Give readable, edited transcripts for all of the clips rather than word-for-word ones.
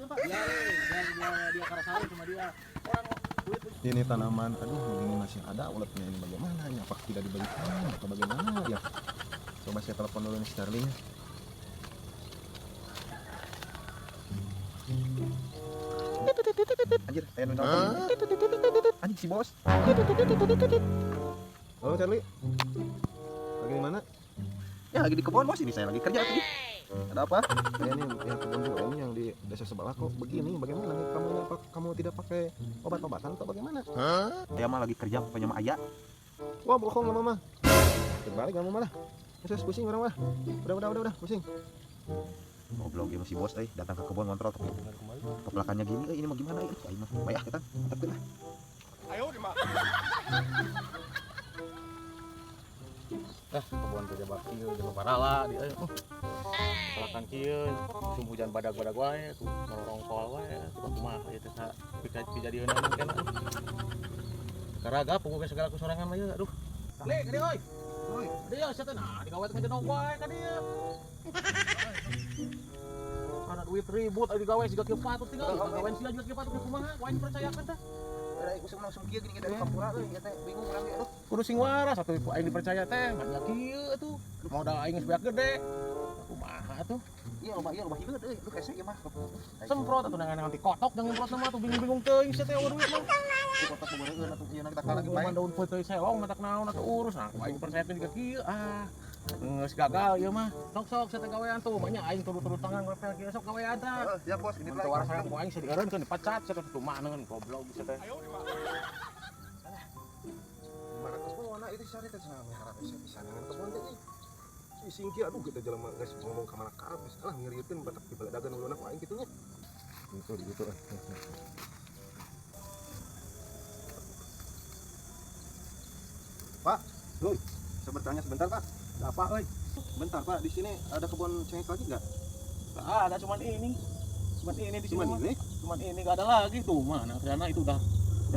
Pak. Dia karasain sama dia. Orang duit. Ini tanaman, aduh begini masih ada uletnya ini bagaimana ya? Apa tidak diberikan atau bagaimana ya? Coba saya telepon dulu nih Sterling. Anjir, kayak nonton. Anjing si bos. Halo Charlie. Lagi di mana? Ya lagi di kebun bos, ini saya lagi kerja tuh. Ada apa? Ya ini yang kebun juga ini yang di desa sebelah kok begini. Bagaimana nih kamu tidak pakai obat-obatan atau bagaimana? Saya mah lagi kerja punya mah ayah. Wah bohong lah mama. Terbalik kamu malah. Terus pusing orang mah. Udah pusing. Ngobrol gitu si bos datang ke kebun ngontrol keplakannya gini ini mau gimana ya ayo mah bayah kita mantapkeun lah ayo di mah Kebun kerja bakti jeung parah lah dia. Kelakan kieu musim hujan badag-badag wae tuh norong soal wae tuh kumaha ieu teh kejadian mungkin. Karaga punggung segala kusorangan mah ieu aduh. Kali ka dieu euy. Dia sia teh nah digawet ngejenong wae ka dieu. Ada duit ribut adi gawe siga kieu patut tinggal gawean sia juga kieu patut kumaha wae dipercayakan teh. Aku sama langsung kieu gini kita kampura euy ya teh bingung urang aduh. Kudu sing waras atuh aing dipercaya teh nya kieu atuh. Modal aing geus beak gede. Kumaha atuh? Iya loba hibeut euy lu kese ieu mah. Semprot atuh nanti kotok jeung nyemprot mah tuh bingung-bingung teuing sia teh duit mah. Kotak beureun atuh ieu kita lagi Main daun peuteui selong matak naon atuh urus nah aing dipercayakeun ka kieu geus gagal ieu mah. Sok sia teh gawean tuh mah nya aing turut-turut tangan ngepel kieu sok gawean tah. Ya bos ini Mun waras ku aing sia dieureunkeun dipecat sia teh tumaneun goblok sia teh. 500 pohon itu sari teh sama harap bisa dengan kebun teh si singki aduh kita jelema geus ngomong ka mana karep geus lah ngirieun batak di baladagan uluna ku aing kitu nya gitu Pak, Duy, saya bertanya sebentar Pak. Ada apa euy? Bentar Pak, di sini ada kebun cengkeh lagi nggak? Enggak ada cuman ini. Cuman ini di sini. Cuman ini? Enggak ada lagi tuh mana karena itu udah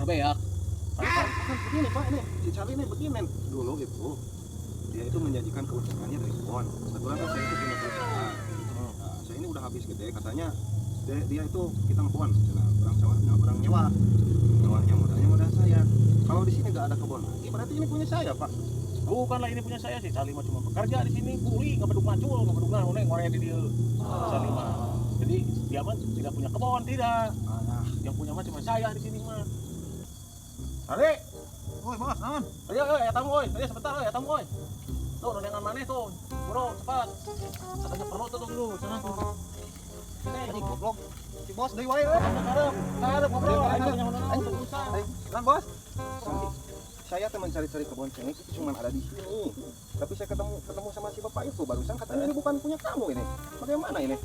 beak. Bukan begini Pak, ini si Charlie ini begini dulu itu dia itu menjanjikan keuntungannya dari kebun. Kebetulan kan saya itu punya perusahaan. Nah, saya ini udah habis gede katanya dia itu kita ngebon, orang nyewa, nyewanya modalnya saya. Kalau di sini nggak ada kebun lagi, berarti ini punya saya Pak. Bukanlah ini punya saya sih, Charlie mah cuma bekerja di sini, kuli, nggak beduk macul, nggak beduk naon, ngorek di dia. Charlie mah. Jadi dia mah tidak punya kebun, tidak. Yang punya mah cuma saya di sini mah. Charlie, Woi bos, naon? ayo ya tamu, ayo sebentar ya tamu. Tuh, nonengan mana tuh? Bro, cepat. Katanya perlu tuh dulu, sana tuh. Ini goblok. Si bos deui wae. Ngarep ngobrol, Lan bos. Saya teman cari-cari kebun cengkeh itu cuma ada di sini. Tapi saya ketemu sama si bapak itu barusan katanya ini bukan punya kamu ini. Bagaimana ini?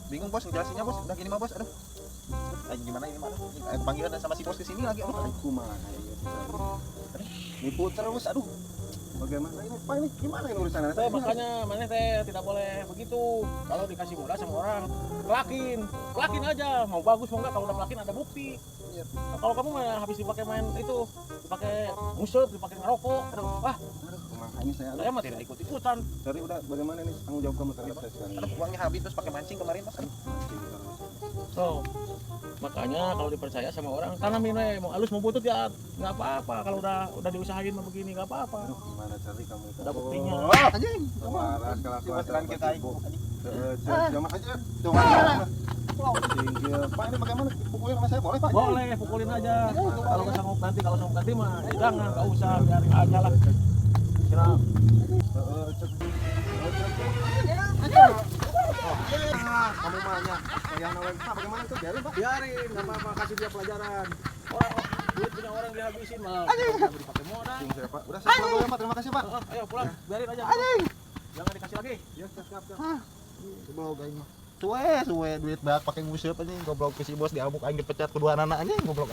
Bingung bos ngejelasinnya bos. Udah gini mah bos. Aduh. Gimana ini mah? Panggilan sama si bos di sini lagi. Aduh, kumaha ya. Nipu terus. Aduh. Bagaimana ini? Pak ini gimana ini urusannya? Makanya mana teh tidak boleh begitu. Kalau dikasih modal sama orang, kelakin aja. Mau bagus mau enggak, kalau udah kelakin ada bukti. Iya. Nah, kalau kamu habis dipakai main itu, dipakai musik, dipakai ngerokok, wah, Makanya saya mah tidak ikut ikutan. Dari udah bagaimana ini tanggung jawab kamu terhadap saya sekarang? Aduh, uangnya habis terus pakai mancing kemarin mas. So, makanya kalau dipercaya sama orang, tanamin we, mau halus mau butut ya nggak apa-apa. Kalau udah diusahain mah begini nggak apa-apa. Aduh, gimana Charlie kamu itu? Ada buktinya. Anjing. Waras kelakuan kita ibu. Jangan aja. Coba. Pak ini bagaimana? Pukulin sama saya boleh Pak? Boleh, pukulin aja. Kalau nggak sanggup ganti mah jangan, nggak usah, biarin aja lah. Siap. Kamu mahnya yang nolong Pak bagaimana itu biarin Pak? Biarin, nggak apa-apa, kasih dia pelajaran. Duit punya orang dihabisin malah. Nggak dipakai modal. Pak. Udah saya pulang dulu Pak. Terima kasih Pak. Ayo pulang, biarin aja. Jangan dikasih lagi. Ya siap. Goblok aing mah. Suwe duit banyak pakai nguseup anjing goblok ke si bos diamuk aing dipecat kedua anak anjing goblok.